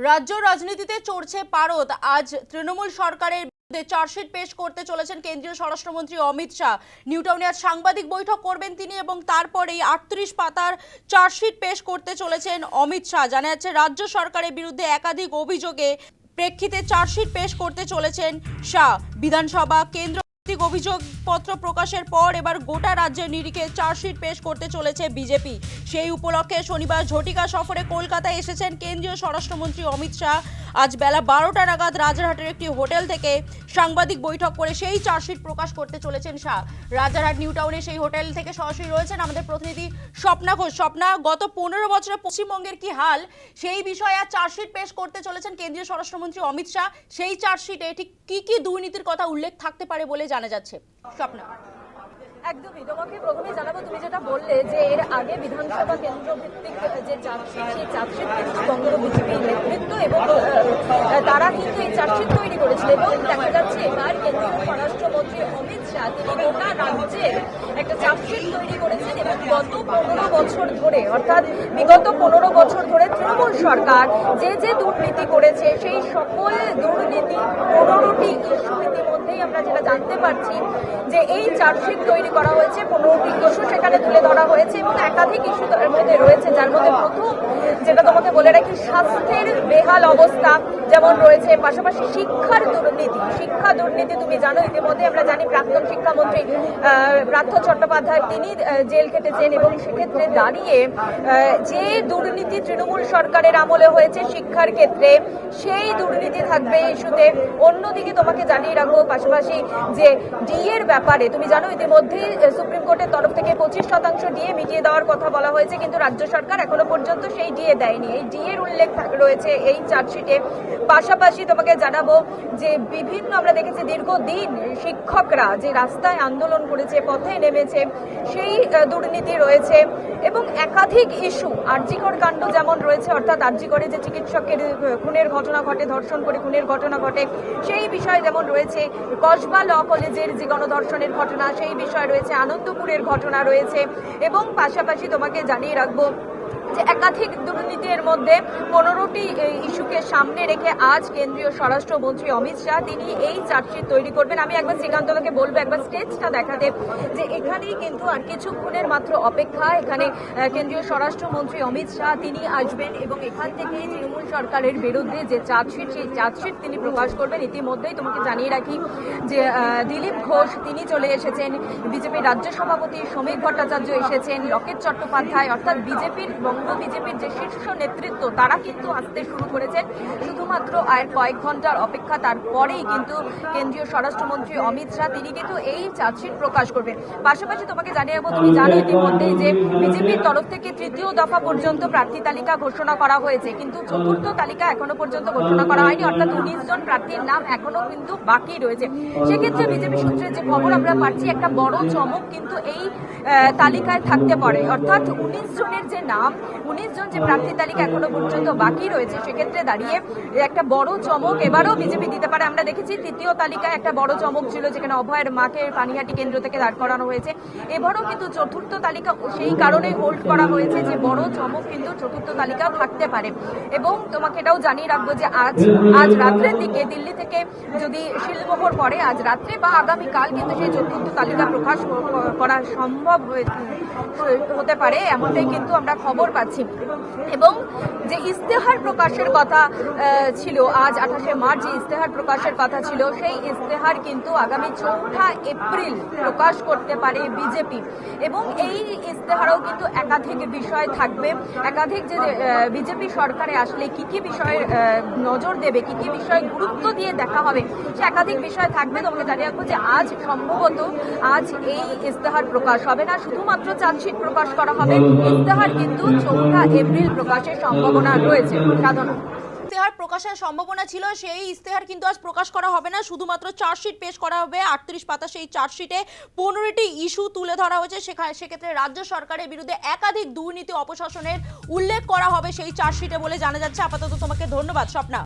রাজ্য রাজনীতিতে চড়ছে পারদ। আজ তৃণমূল সরকারের বিরুদ্ধে চার্জশিট পেশ করতে চলেছেন কেন্দ্রীয় স্বরাষ্ট্রমন্ত্রী অমিত শাহ। নিউটাউনে আজ সাংবাদিক বৈঠক করবেন তিনি এবং তারপরেই 38 পাতার চার্জশিট পেশ করতে চলেছেন অমিত শাহ। জানা যাচ্ছে রাজ্য সরকারের বিরুদ্ধে একাধিক অভিযোগে প্রেক্ষিতে চার্জশিট পেশ করতে চলেছেন শাহ। বিধানসভা কেন্দ্র অভিযোগপত্র প্রকাশের পর এবার গোটা রাজ্যের নিরিখে চার্জশিট পেশ করতে চলেছে বিজেপি। সেই উপলক্ষে শনিবার ঝটিকা সফরে কলকাতায় এসেছেন কেন্দ্রীয় স্বরাষ্ট্রমন্ত্রী অমিত শাহ। আজ বেলা 12টা নাগাদ রাজারহাটের একটি হোটেল থেকে সাংবাদিক বৈঠক করে সেই চার্জশিট প্রকাশ করতে চলেছেন শাহ। রাজারহাট নিউটাউনে সেই হোটেল থেকে সরাসরি রয়েছেন আমাদের প্রতিনিধি স্বপ্না ঘোষ। স্বপ্না, গত 15 বছরে পশ্চিমবঙ্গের কি হাল সেই বিষয়ে আজ চার্জশিট পেশ করতে চলেছেন কেন্দ্রীয় স্বরাষ্ট্রমন্ত্রী অমিত শাহ। সেই চার্জশিটে ঠিক কি কি দুর্নীতির কথা উল্লেখ থাকতে পারে বলে জানা যাচ্ছে? স্বপ্না। একদমই, তোমাকে প্রথমে জানাবো, তুমি যেটা বললে যে এর আগে বিধানসভা কেন্দ্র ভিত্তিক যে চার্জশিট, সেই চার্জশিট কিন্তু বঙ্গ বিজেপির নেতৃত্ব এবং তারা কিন্তু এই চার্জশিট তৈরি করেছিল এবং দেখা যাচ্ছে এবার কেন্দ্রীয় স্বরাষ্ট্রমন্ত্রী অমিত শাহ তিনি গোটা রাজ্যের একটা চার্জশিট তৈরি করেছেন এবং গত 15 বছর ধরে, অর্থাৎ বিগত 15 বছর ধরে তৃণমূল সরকার যে যে দুর্নীতি করেছে সেই সকল দুর্নীতি 15টি ইস্যু ইতিমধ্যেই আমরা যেটা জানতে পারছি যে এই চার্জশিট তৈরি করা হয়েছে। 15টি ইস্যু সেখানে তুলে ধরা হয়েছে এবং একাধিক ইস্যু তার মধ্যে রয়েছে, যার মধ্যে প্রথম যেটা তোমাকে বলে রাখি, স্বাস্থ্যের বেহাল অবস্থা যেমন রয়েছে, পাশাপাশি শিক্ষার দুর্নীতি। শিক্ষা দুর্নীতি তুমি জানো, ইতিমধ্যে আমরা জানি প্রাক্তন শিক্ষামন্ত্রী পার্থ চট্টোপাধ্যায় তিনি জেল খেটেছেন এবং সেক্ষেত্রে দাঁড়িয়ে যে দুর্নীতি তৃণমূল সরকারের আমলে হয়েছে শিক্ষার ক্ষেত্রে, সেই দুর্নীতি থাকবে ইস্যুতে। অন্যদিকে তোমাকে জানিয়ে রাখবো পাশাপাশি যে ডিএর ব্যাপারে তুমি জানো ইতিমধ্যেই সুপ্রিম কোর্টের তরফ থেকে 25% ডিএ মিটিয়ে দেওয়ার কথা বলা হয়েছে, কিন্তু রাজ্য সরকার এখনো পর্যন্ত সেই ডিএ দেয়নি। এই ডিএর উল্লেখ রয়েছে এই চার্জশিটে। পাশাপাশি তোমাকে জানাবো যে বিভিন্ন আমরা দেখেছি দীর্ঘদিন শিক্ষকরা যে রাস্তায় আন্দোলন করেছে, পথে নেমেছে, সেই দুর্নীতি রয়েছে এবং একাধিক ইস্যু, আরজিকর কাণ্ড যেমন রয়েছে, অর্থাৎ আরজিকরে যে চিকিৎসকের খুনের ঘটনা ঘটে, ধর্ষণ করে খুনের ঘটনা ঘটে, সেই বিষয় যেমন রয়েছে, কসবা ল কলেজের যে গণধর্ষণের ঘটনা সেই বিষয় রয়েছে, আনন্দপুরের ঘটনা রয়েছে এবং পাশাপাশি তোমাকে জানিয়ে রাখবো যে একাধিক দুর্নীতির মধ্যে 15টি ইস্যুকে সামনে রেখে আজ কেন্দ্রীয় স্বরাষ্ট্রমন্ত্রী অমিত শাহ তিনি এই চার্জশিট তৈরি করবেন। আমি একবার শ্রীকান্তকে বলবো একবার স্টেজটা দেখাতে, যে এখানেই কিন্তু আর কিছুক্ষণের মাত্র অপেক্ষা। এখানে কেন্দ্রীয় স্বরাষ্ট্রমন্ত্রী অমিত শাহ তিনি আসবেন এবং এখান থেকেই তৃণমূল সরকারের বিরুদ্ধে যে চার্জশিট সেই চার্জশিট তিনি প্রকাশ করবেন। ইতিমধ্যেই তোমাকে জানিয়ে রাখি যে দিলীপ ঘোষ তিনি চলে এসেছেন, বিজেপির রাজ্য সভাপতি শ্রমিক ভট্টাচার্য এসেছেন, লকেট চট্টোপাধ্যায়, অর্থাৎ বিজেপির বিজেপির যে শীর্ষ নেতৃত্ব তারা কিন্তু আসতে শুরু করেছেন। শুধুমাত্র আর কয়েক ঘন্টার অপেক্ষা, তারপরেই কিন্তু কেন্দ্রীয় স্বরাষ্ট্রমন্ত্রী অমিত শাহ তিনি কিন্তু এই চার্জশিট প্রকাশ করবেন। পাশাপাশি তোমাকে জানিয়ে রাখবো, তুমি জানো ইতিমধ্যেই যে বিজেপির তরফ থেকে 3য় দফা পর্যন্ত প্রার্থী তালিকা ঘোষণা করা হয়েছে, কিন্তু 4র্থ তালিকা এখনো পর্যন্ত ঘোষণা করা হয়নি, অর্থাৎ 19 জন প্রার্থীর নাম এখনো কিন্তু বাকি রয়েছে। সেক্ষেত্রে বিজেপি সূত্রে যে খবর আমরা পাচ্ছি, একটা বড় চমক কিন্তু এই তালিকায় থাকতে পারে, অর্থাৎ 19 জনের যে নাম, 19 জন যে প্রার্থী তালিকা এখনো পর্যন্ত বাকি রয়েছে, সেক্ষেত্রে দাঁড়িয়ে একটা বড় চমক এবারও বিজেপি দিতে পারে। আমরা দেখেছি 3য় তালিকায় একটা বড় চমক ছিল, যেখানে অভয়ের মাকে পানিহাটি কেন্দ্র থেকে দাঁড় করানো হয়েছে। এবারও কিন্তু 4র্থ তালিকা সেই কারণে হোল্ড করা হয়েছে যে বড় চমক কিন্তু 4র্থ তালিকা থাকতে পারে। এবং তোমাকে এটাও জানিয়ে রাখবো যে আজ রাত্রের দিকে দিল্লি থেকে যদি শিলমোহর পড়ে, আজ রাত্রে বা আগামীকাল কিন্তু সেই 4র্থ তালিকা প্রকাশ করা সম্ভব হতে পারে, এমনটাই কিন্তু আমরা খবর পাচ্ছি। এবং যে ইস্তেহার প্রকাশের কথা ছিল, আজ 28শে মার্চ যে ইস্তেহার প্রকাশের কথা ছিল, সেই ইস্তেহার কিন্তু আগামী 4ঠা এপ্রিল প্রকাশ করতে পারে বিজেপি। এবং এই ইস্তেহারও কিন্তু একাধিক বিষয় থাকবে, একাধিক যে বিজেপি সরকারে আসলে কি কি বিষয়ের নজর দেবে, কি কি বিষয় গুরুত্ব দিয়ে দেখা হবে, সে একাধিক বিষয় থাকবে। তোমাকে জানিয়ে রাখবো যে আজ সম্ভবত এই ইস্তেহার প্রকাশ হবে না, শুধুমাত্র চার্জশিট প্রকাশ করা হবে। ইস্তেহার কিন্তু 4ঠা এপ্রিল প্রকাশের সম্ভাবনা রয়েছে। সাধনা, ইস্তেহার প্রকাশের সম্ভাবনা ছিল, সেই ইস্তেহার কিন্তু আজ প্রকাশ করা হবে না, শুধুমাত্র চার্জশিট পেশ করা হবে। 38 পাতা সেই চার্জশিটে 15টি ইস্যু তুলে ধরা হয়েছে, সেক্ষেত্রে রাজ্য সরকারের বিরুদ্ধে একাধিক দুর্নীতি অপশাসনের উল্লেখ করা হবে সেই চার্জশিটে বলে জানা যাচ্ছে। আপাতত তোমাকে ধন্যবাদ স্বপ্না।